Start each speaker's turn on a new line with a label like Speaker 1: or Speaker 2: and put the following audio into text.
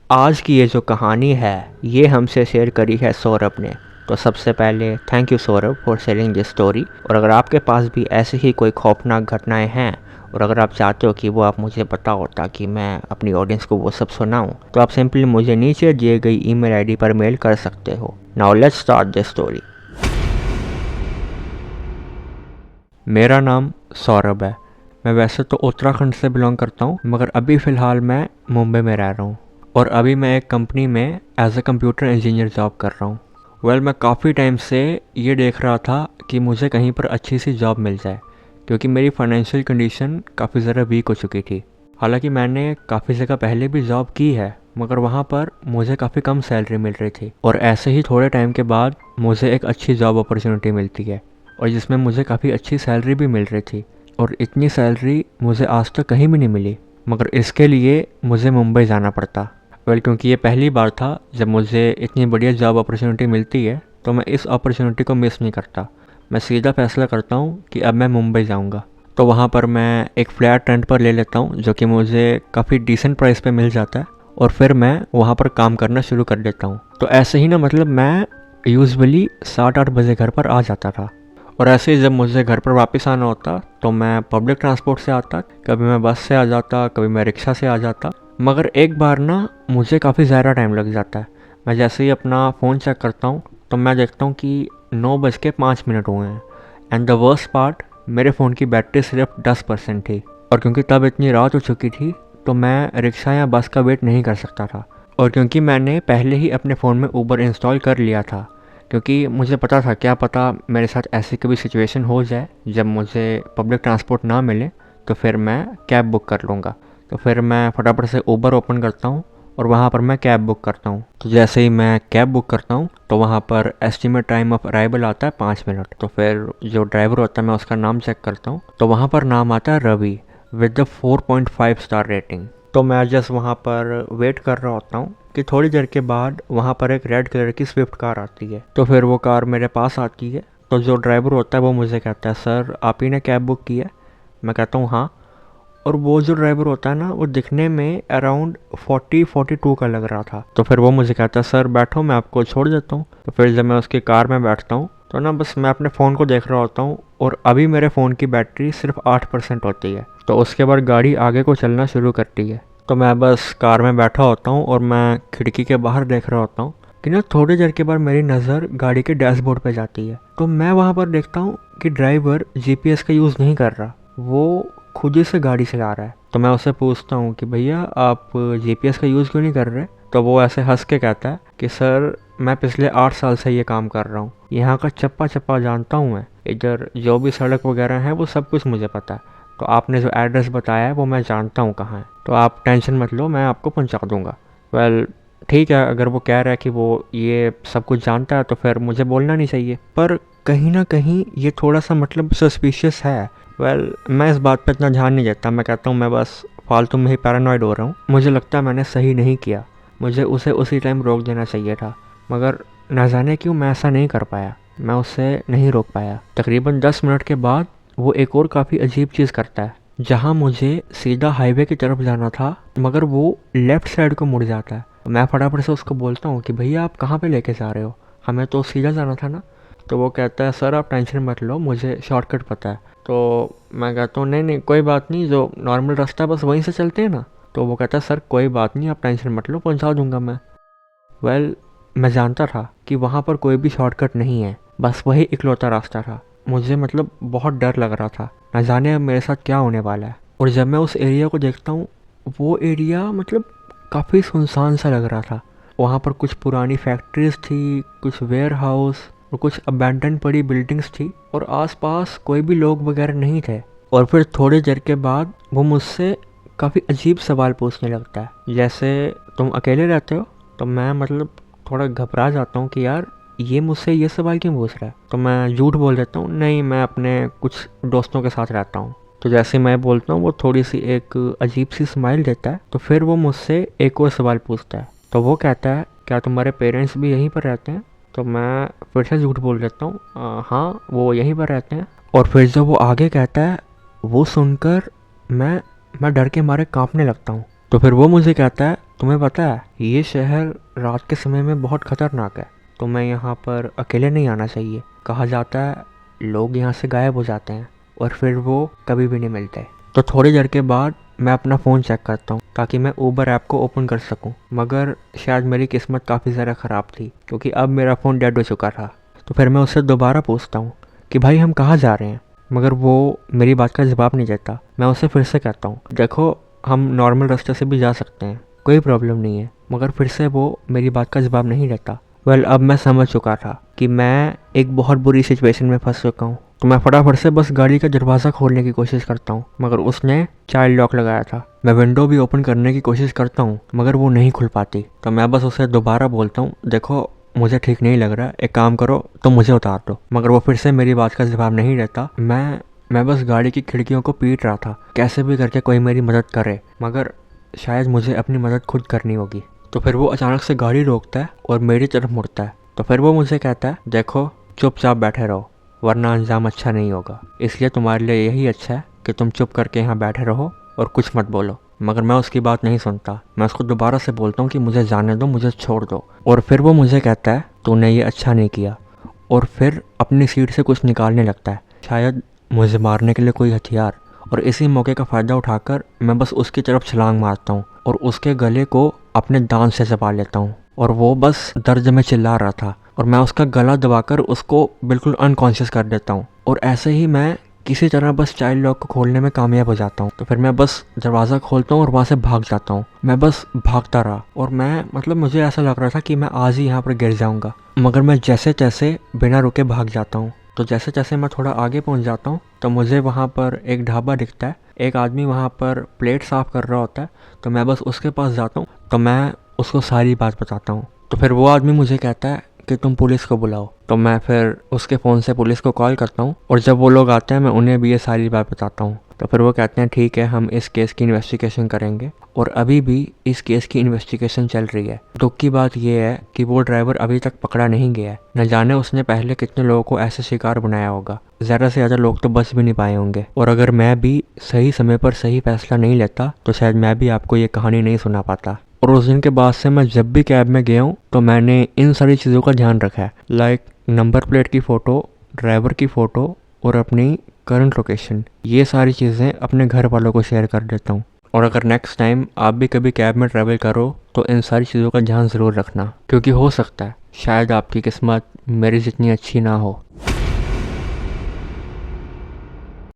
Speaker 1: आज की ये जो कहानी है ये हमसे शेयर करी है सौरभ ने। तो सबसे पहले thank you Saurabh for sharing this story. और अगर आपके पास भी ऐसी ही कोई खौफनाक घटनाएं हैं और अगर आप चाहते हो कि वो आप मुझे बताओ ताकि मैं अपनी ऑडियंस को वो सब सुनाऊं, तो आप सिंपली मुझे नीचे दिए गई ईमेल आईडी पर मेल कर सकते हो। Now let's start this story. मेरा नाम सौरभ है। मैं वैसे तो उत्तराखंड से बिलोंग करता हूँ, मगर अभी फ़िलहाल मैं मुंबई में रह रहा हूँ और अभी मैं एक कंपनी में as a computer engineer job कर रहा हूँ। मैं काफ़ी टाइम से ये देख रहा था कि मुझे कहीं पर अच्छी सी जॉब मिल जाए, क्योंकि मेरी फाइनेंशियल कंडीशन काफ़ी ज़्यादा वीक हो चुकी थी। हालांकि मैंने काफ़ी जगह पहले भी जॉब की है, मगर वहाँ पर मुझे काफ़ी कम सैलरी मिल रही थी। और ऐसे ही थोड़े टाइम के बाद मुझे एक अच्छी जॉब अपॉर्चुनिटी मिलती है और जिसमें मुझे काफ़ी अच्छी सैलरी भी मिल रही थी। और इतनी सैलरी मुझे आज तक कहीं भी नहीं मिली, मगर इसके लिए मुझे मुंबई जाना पड़ता। क्योंकि ये पहली बार था जब मुझे इतनी बढ़िया जॉब अपॉर्चुनिटी मिलती है, तो मैं इस अपॉर्चुनिटी को मिस नहीं करता। मैं सीधा फैसला करता हूँ कि अब मैं मुंबई जाऊँगा। तो वहाँ पर मैं एक फ्लैट रेंट पर ले लेता हूँ, जो कि मुझे काफ़ी डिसेंट प्राइस पे मिल जाता है, और फिर मैं वहाँ पर काम करना शुरू कर देता हूँ। तो ऐसे ही ना, मैं यूजुअली 7-8 बजे घर पर आ जाता था। और ऐसे ही जब मुझे घर पर वापस आना होता तो मैं पब्लिक ट्रांसपोर्ट से आता, कभी मैं बस से आ जाता, कभी मैं रिक्शा से आ जाता। मगर एक बार ना मुझे काफ़ी ज़्यादा टाइम लग जाता है। मैं जैसे ही अपना फ़ोन चेक करता हूँ तो मैं देखता हूँ कि 9:05 हुए हैं। एंड द वर्स्ट पार्ट, मेरे फ़ोन की बैटरी सिर्फ 10% थी। और क्योंकि तब इतनी रात हो चुकी थी तो मैं रिक्शा या बस का वेट नहीं कर सकता था। और क्योंकि मैंने पहले ही अपने फ़ोन में ऊबर इंस्टॉल कर लिया था, क्योंकि मुझे पता था क्या पता मेरे साथ ऐसी कभी सिचुएशन हो जाए जब मुझे पब्लिक ट्रांसपोर्ट ना मिले, तो फिर मैं कैब बुक कर लूँगा। तो फिर मैं फटाफट से ऊबर ओपन करता हूँ और वहाँ पर मैं कैब बुक करता हूँ। तो जैसे ही मैं कैब बुक करता हूँ तो वहाँ पर एस्टिमेट टाइम ऑफ अराइवल आता है 5 मिनट। तो फिर जो ड्राइवर होता है मैं उसका नाम चेक करता हूँ, तो वहाँ पर नाम आता है Ravi with the 4.5 star rating. तो मैं जस्ट वहाँ पर वेट कर रहा होता हूँ कि थोड़ी देर के बाद वहाँ पर एक रेड कलर की स्विफ्ट कार आती है। तो फिर वो कार मेरे पास आती है। तो जो ड्राइवर होता है वो मुझे कहता है, सर आप ही ने कैब बुक की है? मैं कहता हूँ हाँ। और वो जो ड्राइवर होता है ना, वो दिखने में अराउंड 40-42 का लग रहा था। तो फिर वो मुझे कहता है, सर बैठो मैं आपको छोड़ देता हूँ। तो फिर जब मैं उसकी कार में बैठता हूँ तो ना बस मैं अपने फ़ोन को देख रहा होता हूँ और अभी मेरे फ़ोन की बैटरी सिर्फ 8% होती है। तो उसके बाद गाड़ी आगे को चलना शुरू करती है। तो मैं बस कार में बैठा होता हूँ और मैं खिड़की के बाहर देख रहा होता हूँ कि ना थोड़ी देर के बाद मेरी नज़र गाड़ी के डैशबोर्ड पे जाती है। तो मैं वहाँ पर देखता हूँ कि ड्राइवर जीपीएस का यूज़ नहीं कर रहा, वो खुद ही से गाड़ी चला रहा है। तो मैं उससे पूछता हूँ कि भैया आप जीपीएस का यूज़ क्यों नहीं कर रहे? तो वो ऐसे हंस के कहता है कि सर मैं पिछले 8 साल से ये काम कर रहा हूँ, यहाँ का चप्पा चप्पा जानता हूँ मैं, इधर जो भी सड़क वगैरह है वो सब कुछ मुझे पता है। तो आपने जो एड्रेस बताया है वो मैं जानता हूँ कहाँ है, तो आप टेंशन मत लो, मैं आपको पहुँचा दूँगा। ठीक है, अगर वो कह रहा है कि वो ये सब कुछ जानता है तो फिर मुझे बोलना नहीं चाहिए, पर कहीं ना कहीं ये थोड़ा सा सस्पिशियस है। मैं इस बात पर इतना ध्यान नहीं देता। मैं कहता हूँ मैं बस फालतू में ही पैरानॉइड हो रहा हूँ, मुझे लगता है मैंने सही नहीं किया, मुझे उसे उसी टाइम रोक देना चाहिए था। मगर न जाने क्यों मैं ऐसा नहीं कर पाया, मैं उसे नहीं रोक पाया। तकरीबन 10 मिनट के बाद वो एक और काफ़ी अजीब चीज़ करता है। जहाँ मुझे सीधा हाईवे की तरफ जाना था, मगर वो लेफ़्ट साइड को मुड़ जाता है। मैं फटाफट से उसको बोलता हूँ कि भैया आप कहाँ पे लेके जा रहे हो, हमें तो सीधा जाना था ना। तो वो कहता है, सर आप टेंशन मत लो, मुझे शॉर्टकट पता है। तो मैं कहता हूँ नहीं नहीं कोई बात नहीं, जो नॉर्मल रास्ता है बस वहीं से चलते हैं ना। तो वो कहता है, सर कोई बात नहीं, आप टेंशन मत लो, पहुँचा दूँगा मैं। मैं जानता था कि वहाँ पर कोई भी शॉर्टकट नहीं है, बस वही इकलौता रास्ता था। मुझे बहुत डर लग रहा था, न जाने अब मेरे साथ क्या होने वाला है। और जब मैं उस एरिया को देखता हूँ, वो एरिया काफ़ी सुनसान सा लग रहा था। वहाँ पर कुछ पुरानी फैक्ट्रीज थी, कुछ वेयर हाउस और कुछ अबैंडन पड़ी बिल्डिंग्स थी, और आसपास कोई भी लोग वगैरह नहीं थे। और फिर थोड़ी देर के बाद वो मुझसे काफ़ी अजीब सवाल पूछने लगता है, जैसे तुम अकेले रहते हो? तो मैं थोड़ा घबरा जाता हूँ कि यार ये मुझसे ये सवाल क्यों पूछ रहा है। तो मैं झूठ बोल देता हूँ, नहीं मैं अपने कुछ दोस्तों के साथ रहता हूँ। तो जैसे मैं बोलता हूँ वो थोड़ी सी एक अजीब सी स्माइल देता है। तो फिर वो मुझसे एक और सवाल पूछता है। तो वो कहता है, क्या तुम्हारे पेरेंट्स भी यहीं पर रहते हैं? तो मैं फिर से झूठ बोल देता हूँ, हाँ वो यहीं पर रहते हैं। और फिर जब वो आगे कहता है, वो सुनकर मैं डर के मारे कांपने लगता हूँ। तो फिर वो मुझे कहता है, तुम्हें पता है ये शहर रात के समय में बहुत खतरनाक है, तुम्हें यहाँ पर अकेले नहीं आना चाहिए। कहा जाता है लोग यहाँ से गायब हो जाते हैं और फिर वो कभी भी नहीं मिलते। तो थोड़ी देर के बाद मैं अपना फ़ोन चेक करता हूँ ताकि मैं ऊबर ऐप को ओपन कर सकूँ, मगर शायद मेरी किस्मत काफ़ी ज़्यादा ख़राब थी क्योंकि अब मेरा फ़ोन डेड हो चुका था। तो फिर मैं उससे दोबारा पूछता हूँ कि भाई हम कहाँ जा रहे हैं, मगर वो मेरी बात का जवाब नहीं देता। मैं उसे फिर से कहता हूँ देखो हम नॉर्मल रास्ते से भी जा सकते हैं, कोई प्रॉब्लम नहीं है, मगर फिर से वो मेरी बात का जवाब नहीं देता। अब मैं समझ चुका था कि मैं एक बहुत बुरी सिचुएशन में फंस चुका हूँ। तो मैं फटाफट से बस गाड़ी का दरवाज़ा खोलने की कोशिश करता हूँ, मगर उसने चाइल्ड लॉक लगाया था। मैं विंडो भी ओपन करने की कोशिश करता हूँ मगर वो नहीं खुल पाती। तो मैं बस उसे दोबारा बोलता हूँ देखो मुझे ठीक नहीं लग रहा, एक काम करो तो मुझे उतार दो, मगर वो फिर से मेरी बात का जवाब नहीं देता। मैं बस गाड़ी की खिड़कियों को पीट रहा था कैसे भी करके कोई मेरी मदद करे, मगर शायद मुझे अपनी मदद खुद करनी होगी। तो फिर वो अचानक से गाड़ी रोकता है और मेरी तरफ मुड़ता है। तो फिर वो मुझे कहता है देखो चुपचाप बैठे रहो वरना अंजाम अच्छा नहीं होगा, इसलिए तुम्हारे लिए यही अच्छा है कि तुम चुप करके यहाँ बैठे रहो और कुछ मत बोलो। मगर मैं उसकी बात नहीं सुनता। मैं उसको दोबारा से बोलता हूँ कि मुझे जाने दो, मुझे छोड़ दो। और फिर वो मुझे कहता है तूने ये अच्छा नहीं किया, और फिर अपनी सीट से कुछ निकालने लगता है, शायद मुझे मारने के लिए कोई हथियार। और इसी मौके का फ़ायदा उठाकर मैं बस उसकी तरफ छलांग मारता हूँ और उसके गले को अपने दांत से चबा लेता हूँ। और वो बस दर्द में चिल्ला रहा था और मैं उसका गला दबाकर उसको बिल्कुल अनकॉन्शियस कर देता हूँ। और ऐसे ही मैं किसी तरह बस चाइल्ड लॉक को खोलने में कामयाब हो जाता हूँ। तो फिर मैं बस दरवाज़ा खोलता हूँ और वहाँ से भाग जाता हूँ। मैं बस भागता रहा और मैं मुझे ऐसा लग रहा था कि मैं आज ही यहाँ पर गिर जाऊँगा, मगर मैं जैसे तैसे बिना रुके भाग जाता हूँ। तो जैसे जैसे मैं थोड़ा आगे पहुँच जाता हूँ तो मुझे वहाँ पर एक ढाबा दिखता है, एक आदमी वहाँ पर प्लेट साफ़ कर रहा होता है। तो मैं बस उसके पास जाता हूँ, तो मैं उसको सारी बात बताता हूँ। तो फिर वो आदमी मुझे कहता है कि तुम पुलिस को बुलाओ। तो मैं फिर उसके फ़ोन से पुलिस को कॉल करता हूँ और जब वो लोग आते हैं मैं उन्हें भी ये सारी बात बताता हूँ। तो फिर वो कहते हैं ठीक है हम इस केस की इन्वेस्टिगेशन करेंगे, और अभी भी इस केस की इन्वेस्टिगेशन चल रही है। दुख की बात यह है कि वो ड्राइवर अभी तक पकड़ा नहीं गया है। न जाने उसने पहले कितने लोगों को ऐसे शिकार बनाया होगा, ज़्यादा से ज़्यादा लोग तो बच भी नहीं पाए होंगे। और अगर मैं भी सही समय पर सही फैसला नहीं लेता तो शायद मैं भी आपको ये कहानी नहीं सुना पाता। और उस दिन के बाद से मैं जब भी कैब में गया हूँ तो मैंने इन सारी चीज़ों का ध्यान रखा है, लाइक नंबर प्लेट की फ़ोटो, ड्राइवर की फ़ोटो और अपनी करंट लोकेशन। ये सारी चीज़ें अपने घर वालों को शेयर कर देता हूँ। और अगर नेक्स्ट टाइम आप भी कभी कैब में ट्रैवल करो तो इन सारी चीज़ों का ध्यान ज़रूर रखना, क्योंकि हो सकता है शायद आपकी किस्मत मेरी जितनी अच्छी ना हो।